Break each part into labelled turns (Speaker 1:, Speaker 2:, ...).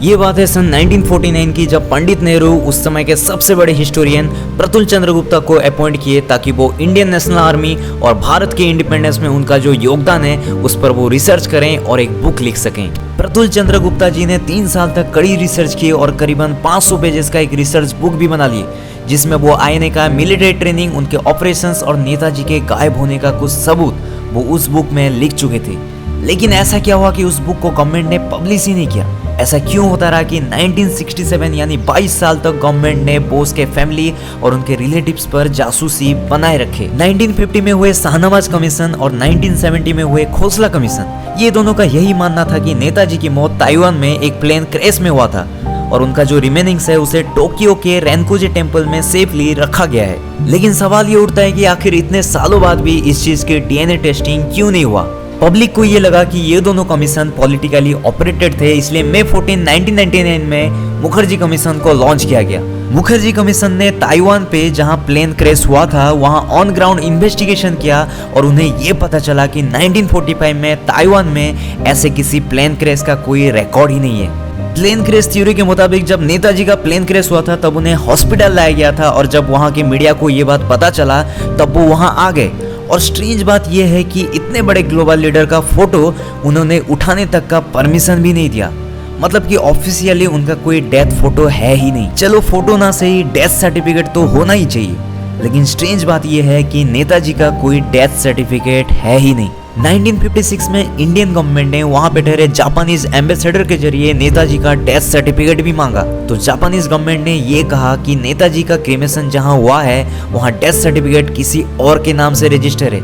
Speaker 1: ये बात है सन 1949 की, जब पंडित नेहरू उस समय के सबसे बड़े हिस्टोरियन प्रफुल्ल चंद्र गुप्ता को अपॉइंट किए ताकि वो इंडियन नेशनल आर्मी और भारत के इंडिपेंडेंस में उनका जो योगदान है उस पर वो रिसर्च करें और एक बुक लिख सकें। प्रफुल्ल चंद्र गुप्ता जी ने 3 साल तक कड़ी रिसर्च की और करीबन 500 पेजेस का एक रिसर्च बुक भी बना ली, जिसमें वो आईएनए का मिलिट्री ट्रेनिंग, उनके ऑपरेशंस और नेताजी के गायब होने का कुछ सबूत वो उस बुक में लिख चुके थे। लेकिन ऐसा क्या हुआ कि उस बुक को गवर्नमेंट ने पब्लिश ही नहीं किया? ऐसा क्यों होता रहा कि 1967 यानी 22 साल तक गवर्नमेंट ने बोस के फैमिली और उनके रिलेटिव्स पर जासूसी बनाए रखे। 1950 में हुए शाहनवाज कमीशन और 1970 में हुए खोसला कमीशन, ये दोनों का यही मानना था कि नेताजी की मौत ताइवान में एक प्लेन क्रैश में हुआ था और उनका जो रिमेनिंग्स है उसे टोक्यो के रेनकोजी टेम्पल में सेफली रखा गया है। लेकिन सवाल ये उठता है कि आखिर इतने सालों बाद भी इस चीज की डीएनए टेस्टिंग क्यों नहीं हुआ? पब्लिक को ये लगा कि ये दोनों कमीशन पॉलिटिकली ऑपरेटेड थे, इसलिए मई 14, 1999 में मुखर्जी कमीशन को लॉन्च किया गया। मुखर्जी कमीशन ने ताइवान पे जहां प्लेन क्रैश हुआ था वहां ऑन ग्राउंड इन्वेस्टिगेशन किया और उन्हें ये पता चला कि 1945 में ताइवान में ऐसे किसी प्लेन क्रैश का कोई रिकॉर्ड ही नहीं है। प्लेन क्रैश थ्योरी के मुताबिक जब नेताजी का प्लेन क्रैश हुआ था तब उन्हें हॉस्पिटल लाया गया था और जब वहां की मीडिया को ये बात पता चला तब वो वहां आ गए। और स्ट्रेंज बात यह है कि इतने बड़े ग्लोबल लीडर का फोटो उन्होंने उठाने तक का परमिशन भी नहीं दिया, मतलब कि ऑफिशियली उनका कोई डेथ फोटो है ही नहीं। चलो फोटो ना सही, डेथ सर्टिफिकेट तो होना ही चाहिए, लेकिन स्ट्रेंज बात यह है कि नेताजी का कोई डेथ सर्टिफिकेट है ही नहीं। 1956 में इंडियन गवर्नमेंट ने वहां पे ठहरे जापानीज एम्बेसडर के जरिए नेताजी का डेथ सर्टिफिकेट भी मांगा, तो जापानीज गवर्नमेंट ने ये कहा कि नेताजी का क्रेमेशन जहां हुआ है वहां डेथ सर्टिफिकेट किसी और के नाम से रजिस्टर है।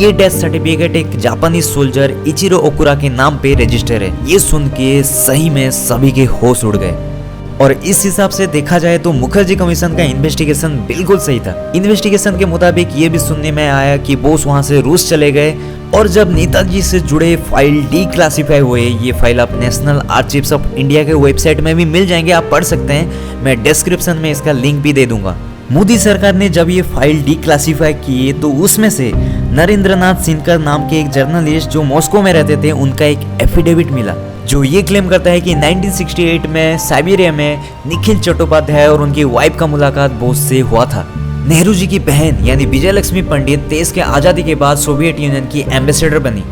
Speaker 1: ये डेथ सर्टिफिकेट एक जापानीज सोल्जर इचिरो ओकुरा के नाम पे रजिस्टर है। ये सुन के सही में सभी के होश उड़ गए। और इस हिसाब से देखा जाए तो मुखर्जी कमीशन का इन्वेस्टिगेशन बिल्कुल सही था। इन्वेस्टिगेशन के मुताबिक ये भी सुनने में आया कि बोस वहां से रूस चले गए और जब नेताजी से जुड़े फाइल डीक्लासिफाई हुए, ये फाइल आप नेशनल आर्chives ऑफ इंडिया के वेबसाइट में भी मिल जाएंगे, आप पढ़ सकते हैं, मैं डिस्क्रिप्शन में इसका लिंक भी दे दूंगा। मोदी सरकार ने जब ये फाइल डीक्लासिफाई की तो उसमें से नरेंद्रनाथ सिन्कर नाम के एक जर्नलिस्ट जो मॉस्को में रहते थे उनका एक एफिडेविट मिला जो ये क्लेम करता है कि 1968 में साइबेरिया में निखिल चट्टोपाध्याय और उनकी वाइफ का मुलाकात बोस से हुआ था। नेहरू जी की बहन यानी विजयलक्ष्मी पंडित देश के आज़ादी के बाद सोवियत यूनियन की एम्बेसडर बनी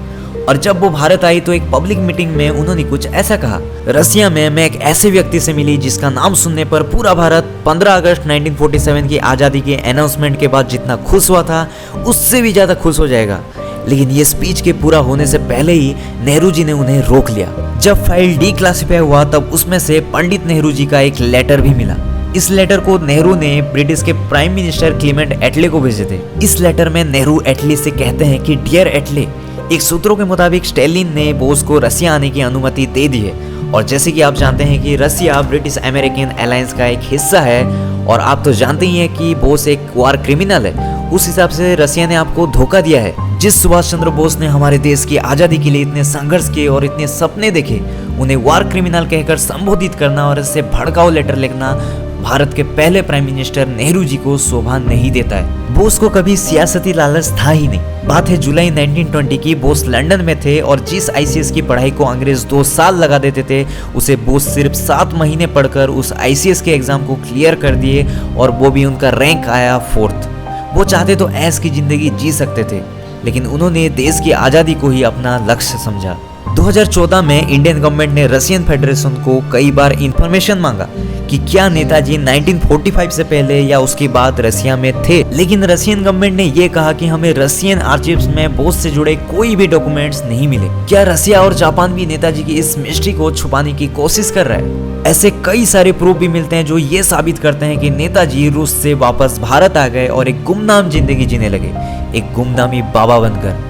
Speaker 1: और जब वो भारत आई तो एक पब्लिक मीटिंग में उन्होंने कुछ ऐसा कहा, रसिया में मैं एक ऐसे व्यक्ति से मिली जिसका नाम सुनने पर पूरा भारत 15 अगस्त 1947 की आज़ादी के अनाउंसमेंट के बाद जितना खुश हुआ था उससे भी ज़्यादा खुश हो जाएगा। लेकिन ये स्पीच के पूरा होने से पहले ही नेहरू जी ने उन्हें रोक लिया। जब फाइल डीक्लासिफाई हुआ तब उसमें से पंडित नेहरू जी का एक लेटर भी मिला। इस लेटर को नेहरू ने ब्रिटिश के प्राइम मिनिस्टर क्लीमेंट एटले को भेजे थे। इस लेटर में नेहरू एटले से कहते हैं कि डियर एटले, एक सूत्रों के मुताबिक स्टालिन ने बोस को रसिया आने की अनुमति दे दी है और जैसे कि आप जानते हैं कि रसिया ब्रिटिश अमेरिकन अलायंस का एक हिस्सा है और आप तो जानते ही हैं कि बोस एक वार क्रिमिनल है। उस हिसाब से रसिया ने आपको धोखा दिया है। जिस सुभाष चंद्र बोस ने हमारे देश की आज़ादी के लिए इतने संघर्ष किए और इतने सपने देखे, उन्हें वार क्रिमिनल कहकर संबोधित करना और इससे भड़काऊ लेटर लिखना भारत के पहले प्राइम मिनिस्टर नेहरू जी को शोभा नहीं देता है। बोस को कभी सियासती लालच था ही नहीं। बात है जुलाई 1920 की, बोस लंदन में थे और जिस आईसीएस की पढ़ाई को अंग्रेज 2 साल लगा देते थे उसे बोस सिर्फ 7 महीने पढ़कर उस आईसीएस के एग्जाम को क्लियर कर दिए और वो भी उनका रैंक आया 4th। वो चाहते तो ऐश की जिंदगी जी सकते थे, लेकिन उन्होंने देश की आज़ादी को ही अपना लक्ष्य समझा। 2014 में इंडियन गवर्नमेंट ने रशियन फेडरेशन को कई बार इंफॉर्मेशन मांगा कि क्या नेताजी 1945 से पहले या उसके बाद रसिया में थे, लेकिन रशियन गवर्नमेंट ने यह कहा कि हमें रशियन आर्चिव्स में बोस से जुड़े कोई भी डॉक्यूमेंट्स नहीं मिले। क्या रसिया और जापान भी नेताजी की इस मिस्ट्री को छुपाने की कोशिश कर रहा है? ऐसे कई सारे प्रूफ भी मिलते हैं जो ये साबित करते हैं कि नेताजी रूस से वापस भारत आ गए और एक गुमनाम जिंदगी जीने लगे, एक गुमनामी बाबा बनकर।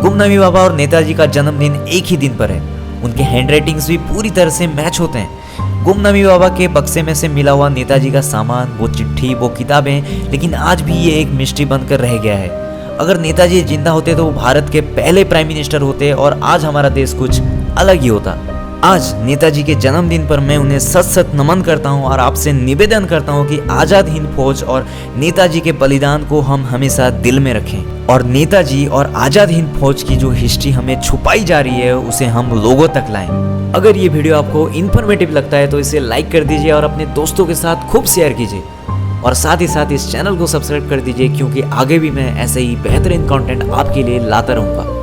Speaker 1: गुमनामी बाबा और नेताजी का जन्मदिन एक ही दिन पर है। उनके हैंडराइटिंग्स भी पूरी तरह से मैच होते हैं। गुमनामी बाबा के बक्से में से मिला हुआ नेताजी का सामान, वो चिट्ठी, वो किताबें, लेकिन आज भी ये एक मिस्ट्री बनकर रह गया है। अगर नेताजी जिंदा होते तो वो भारत के पहले प्राइम मिनिस्टर होते और आज हमारा देश कुछ अलग ही होता। आज नेताजी के जन्मदिन पर मैं उन्हें सत सत नमन करता हूं और आपसे निवेदन करता हूं कि आजाद हिंद फौज और नेताजी के बलिदान को हम हमेशा दिल में रखें और नेताजी और आजाद हिंद फौज की जो हिस्ट्री हमें छुपाई जा रही है उसे हम लोगों तक लाएं। अगर ये वीडियो आपको इन्फॉर्मेटिव लगता है तो इसे लाइक कर दीजिए और अपने दोस्तों के साथ खूब शेयर कीजिए और साथ ही साथ इस चैनल को सब्सक्राइब कर दीजिए, क्योंकि आगे भी मैं ऐसे ही बेहतरीन कंटेंट आपके लिए लाता रहूंगा।